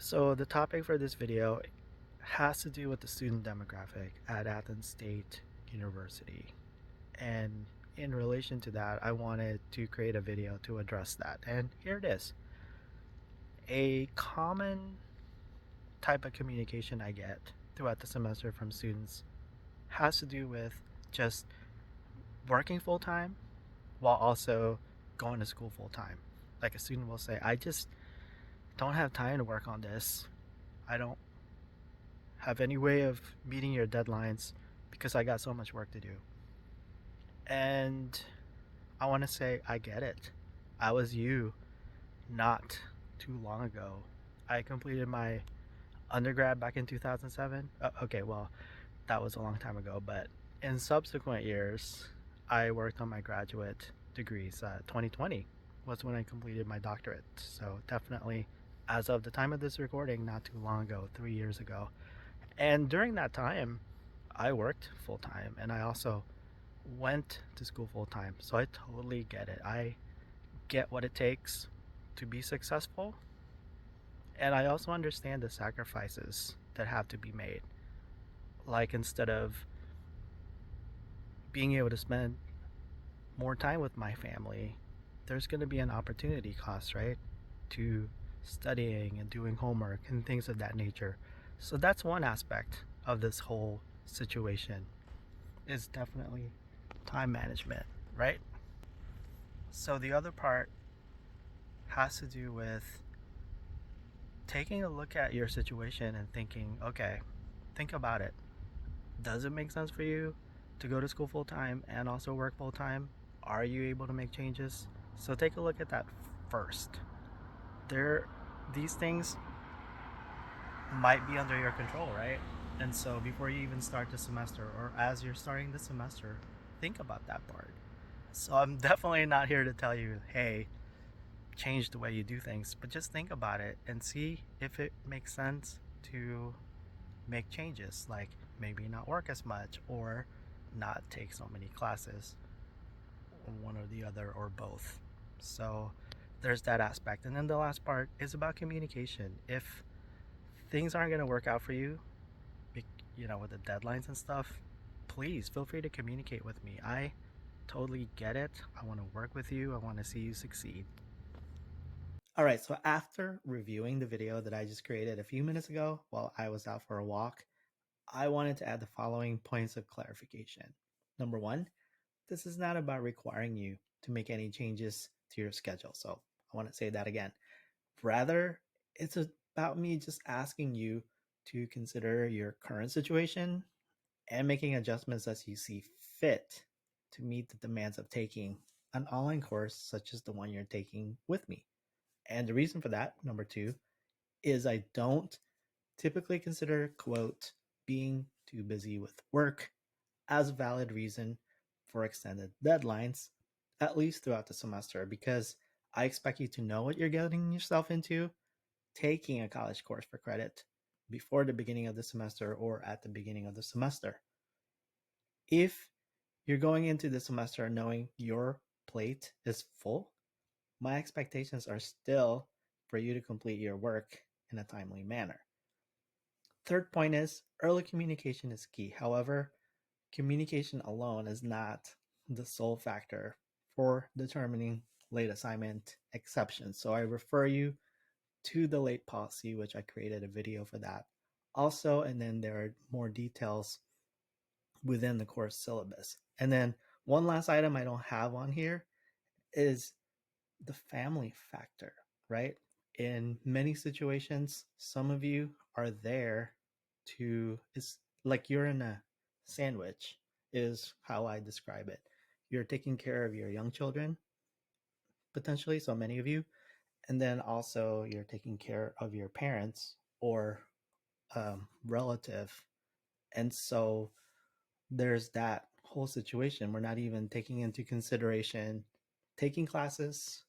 So the topic for this video has to do with the student demographic at Athens State University. And in relation to that, I wanted to create a video to address that. And here it is. A common type of communication I get throughout the semester from students has to do with just working full time while also going to school full time. Like a student will say, I just don't have time to work on this. I don't have any way of meeting your deadlines because I got so much work to do. And I want to say, I get it. I was you not too long ago. I completed my undergrad back in 2007. Okay, well, that was a long time ago, but in subsequent years, I worked on my graduate degrees. 2020 was when I completed my doctorate. So definitely, as of the time of this recording, not too long ago, 3 years ago. And during that time, I worked full time and I also went to school full time. So I totally get it. I get what it takes to be successful. And I also understand the sacrifices that have to be made. Like instead of being able to spend more time with my family, there's going to be an opportunity cost, right? To studying and doing homework and things of that nature. So that's one aspect of this whole situation is definitely time management, right? So the other part has to do with taking a look at your situation and thinking, okay, think about it. Does it make sense for you to go to school full time and also work full time? Are you able to make changes? So take a look at that first. These things might be under your control, right? And so before you even start the semester or as you're starting the semester, think about that part. So I'm definitely not here to tell you, hey, change the way you do things, but just think about it and see if it makes sense to make changes, like maybe not work as much or not take so many classes, one or the other or both. So there's that aspect. And then the last part is about communication. If things aren't going to work out for you, with the deadlines and stuff, please feel free to communicate with me. I totally get it. I want to work with you. I want to see you succeed. All right, so after reviewing the video that I just created a few minutes ago while I was out for a walk, I wanted to add the following points of clarification. Number one, this is not about requiring you to make any changes to your schedule. So I want to say that again. Rather, it's about me just asking you to consider your current situation and making adjustments as you see fit to meet the demands of taking an online course such as the one you're taking with me. And the reason for that, number two, is I don't typically consider, quote, being too busy with work as a valid reason for extended deadlines, at least throughout the semester, because I expect you to know what you're getting yourself into taking a college course for credit before the beginning of the semester or at the beginning of the semester. If you're going into the semester knowing your plate is full, my expectations are still for you to complete your work in a timely manner. Third point is early communication is key. However, communication alone is not the sole factor for determining late assignment exceptions. So I refer you to the late policy, which I created a video for that also. And then there are more details within the course syllabus. And then one last item I don't have on here is the family factor, right? In many situations, some of you are there it's like you're in a sandwich, is how I describe it. You're taking care of your young children, potentially, so many of you, and then also you're taking care of your parents or relative. And so there's that whole situation. We're not even taking into consideration taking classes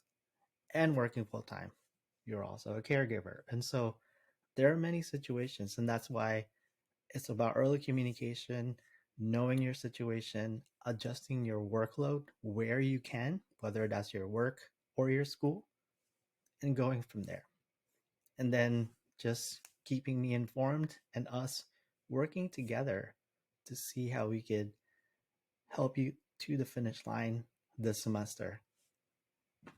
and working full time. You're also a caregiver. And so there are many situations, and that's why it's about early communication, knowing your situation, adjusting your workload where you can, whether that's your work or your school, and going from there. And then just keeping me informed and us working together to see how we could help you to the finish line this semester.